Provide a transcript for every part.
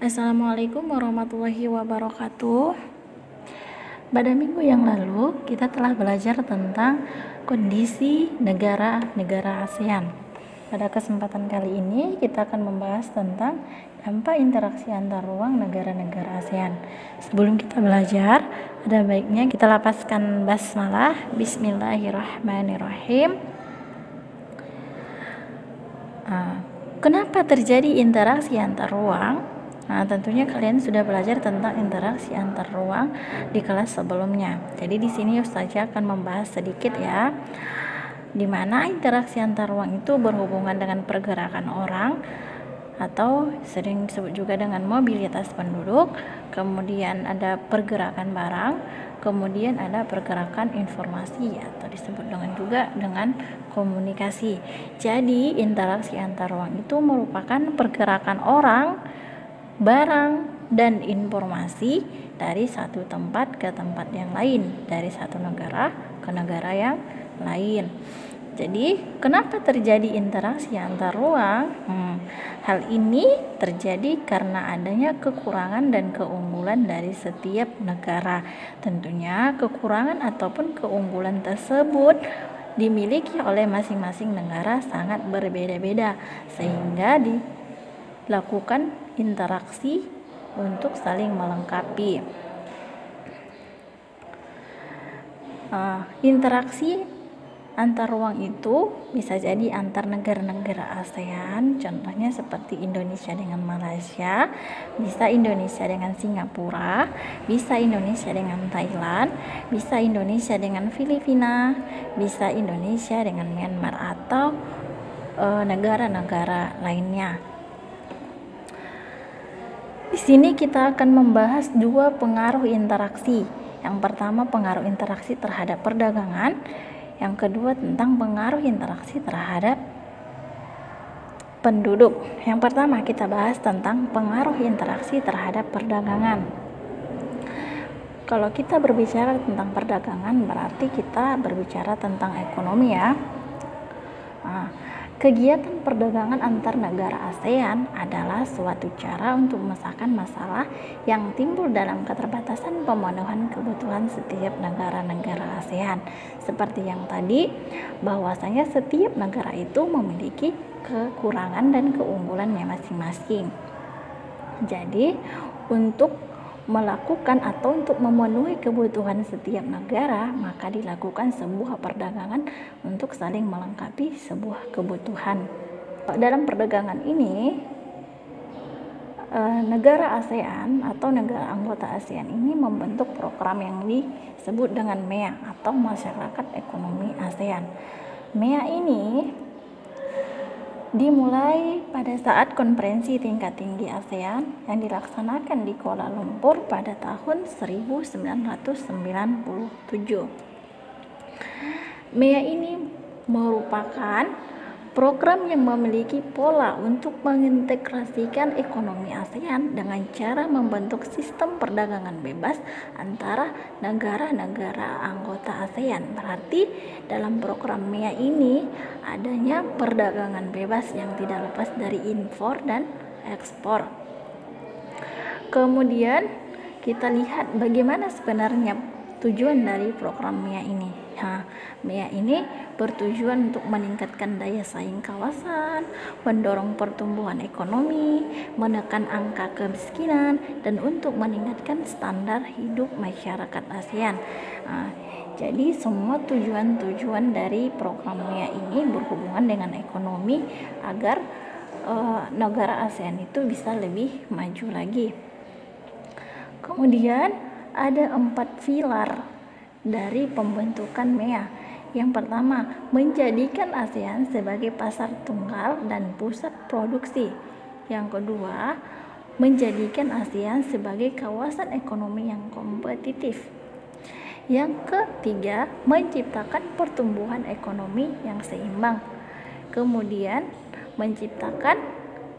Assalamualaikum warahmatullahi wabarakatuh. Pada minggu yang lalu, kita telah belajar tentang kondisi negara-negara ASEAN. Pada kesempatan kali ini, kita akan membahas tentang dampak interaksi antar ruang negara-negara ASEAN. Sebelum kita belajar, ada baiknya kita lapaskan basmalah. Bismillahirrahmanirrahim. Kenapa terjadi interaksi antar ruang? Tentunya kalian sudah belajar tentang interaksi antar ruang di kelas sebelumnya. Jadi di sini Ustazah akan membahas sedikit ya, di mana interaksi antar ruang itu berhubungan dengan pergerakan orang atau sering disebut juga dengan mobilitas penduduk, kemudian ada pergerakan barang, kemudian ada pergerakan informasi atau disebut dengan komunikasi. Jadi interaksi antar ruang itu merupakan pergerakan orang, barang, dan informasi dari satu tempat ke tempat yang lain, dari satu negara ke negara yang lain. Jadi kenapa terjadi interaksi antar ruang? Hal ini terjadi karena adanya kekurangan dan keunggulan dari setiap negara. Tentunya kekurangan ataupun keunggulan tersebut dimiliki oleh masing-masing negara sangat berbeda-beda, sehingga dilakukan interaksi untuk saling melengkapi. Interaksi antar ruang itu bisa jadi antar negara-negara ASEAN, contohnya seperti Indonesia dengan Malaysia, bisa Indonesia dengan Singapura, bisa Indonesia dengan Thailand, bisa Indonesia dengan Filipina, bisa Indonesia dengan Myanmar atau negara-negara lainnya. Di sini kita akan membahas dua pengaruh interaksi. Yang pertama pengaruh interaksi terhadap perdagangan, yang kedua tentang pengaruh interaksi terhadap penduduk. Yang pertama kita bahas tentang pengaruh interaksi terhadap perdagangan. Kalau kita berbicara tentang perdagangan, berarti kita berbicara tentang ekonomi ya. Kegiatan perdagangan antar negara ASEAN adalah suatu cara untuk memecahkan masalah yang timbul dalam keterbatasan pemenuhan kebutuhan setiap negara-negara ASEAN. Seperti yang tadi, bahwasanya setiap negara itu memiliki kekurangan dan keunggulannya masing-masing. Jadi, untuk melakukan atau untuk memenuhi kebutuhan setiap negara, maka dilakukan sebuah perdagangan untuk saling melengkapi sebuah kebutuhan. Dalam perdagangan ini, negara ASEAN atau negara anggota ASEAN ini membentuk program yang disebut dengan MEA atau Masyarakat Ekonomi ASEAN. MEA ini dimulai pada saat konferensi tingkat tinggi ASEAN yang dilaksanakan di Kuala Lumpur pada tahun 1997. MEA ini merupakan program yang memiliki pola untuk mengintegrasikan ekonomi ASEAN dengan cara membentuk sistem perdagangan bebas antara negara-negara anggota ASEAN. Berarti dalam program MEA ini adanya perdagangan bebas yang tidak lepas dari impor dan ekspor. Kemudian kita lihat bagaimana sebenarnya tujuan dari program MEA ini. MEA ini bertujuan untuk meningkatkan daya saing kawasan, mendorong pertumbuhan ekonomi, menekan angka kemiskinan, dan untuk meningkatkan standar hidup masyarakat ASEAN. Jadi semua tujuan-tujuan dari program MEA ini berhubungan dengan ekonomi agar negara ASEAN itu bisa lebih maju lagi. Kemudian ada 4 pilar dari pembentukan MEA. Yang pertama, menjadikan ASEAN sebagai pasar tunggal dan pusat produksi. Yang kedua, menjadikan ASEAN sebagai kawasan ekonomi yang kompetitif. Yang ketiga, menciptakan pertumbuhan ekonomi yang seimbang. Kemudian, menciptakan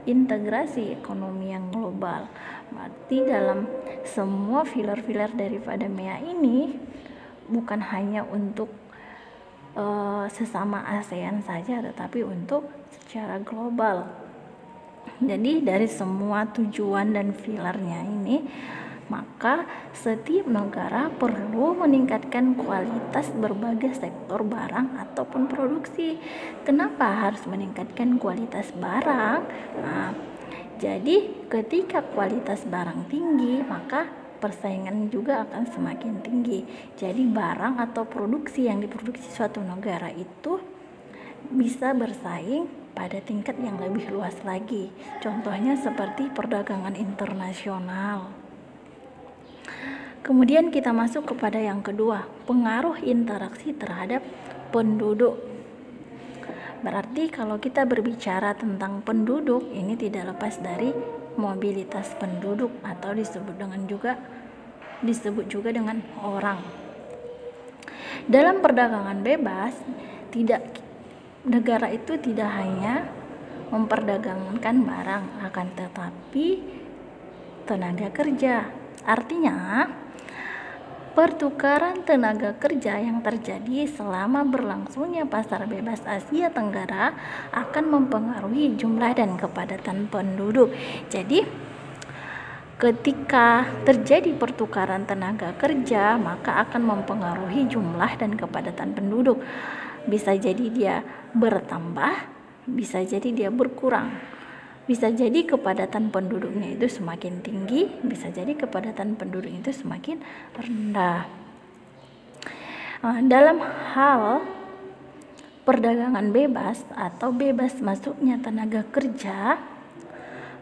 integrasi ekonomi yang global. Berarti dalam semua pilar-pilar daripada MEA ini bukan hanya untuk sesama ASEAN saja, tetapi untuk secara global. Jadi dari semua tujuan dan pilarnya ini, maka setiap negara perlu meningkatkan kualitas berbagai sektor barang ataupun produksi. Kenapa harus meningkatkan kualitas barang? Nah, jadi ketika kualitas barang tinggi, maka persaingan juga akan semakin tinggi. Jadi barang atau produksi yang diproduksi suatu negara itu bisa bersaing pada tingkat yang lebih luas lagi. Contohnya seperti perdagangan internasional. Kemudian kita masuk kepada yang kedua, pengaruh interaksi terhadap penduduk. Berarti kalau kita berbicara tentang penduduk, ini tidak lepas dari mobilitas penduduk atau disebut juga dengan orang. Dalam perdagangan bebas, negara itu tidak hanya memperdagangkan barang, akan tetapi tenaga kerja. Artinya, pertukaran tenaga kerja yang terjadi selama berlangsungnya pasar bebas Asia Tenggara akan mempengaruhi jumlah dan kepadatan penduduk. Jadi, ketika terjadi pertukaran tenaga kerja, maka akan mempengaruhi jumlah dan kepadatan penduduk. Bisa jadi dia bertambah, bisa jadi dia berkurang. Bisa jadi kepadatan penduduknya itu semakin tinggi, bisa jadi kepadatan penduduk itu semakin rendah. Dalam hal perdagangan bebas atau bebas masuknya tenaga kerja,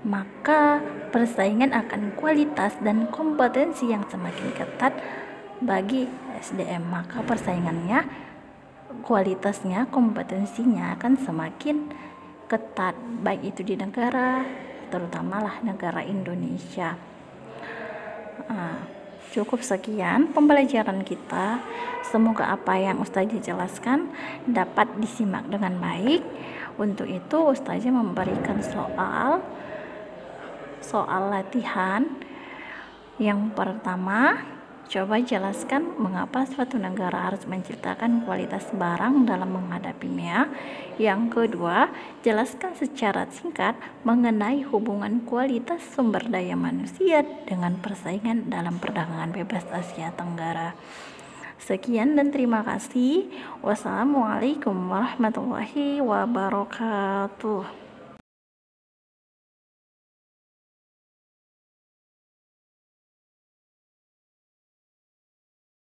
maka persaingan akan kualitas dan kompetensi yang semakin ketat bagi SDM. Maka persaingannya, kualitasnya, kompetensinya akan semakin ketat, baik itu di negara, terutamalah negara Indonesia. Cukup sekian pembelajaran kita. Semoga apa yang Ustazah jelaskan dapat disimak dengan baik. Untuk itu Ustazah memberikan soal latihan. Yang pertama, coba jelaskan mengapa suatu negara harus menciptakan kualitas barang dalam menghadapinya. Yang kedua, jelaskan secara singkat mengenai hubungan kualitas sumber daya manusia dengan persaingan dalam perdagangan bebas Asia Tenggara. Sekian dan terima kasih. Wassalamualaikum warahmatullahi wabarakatuh.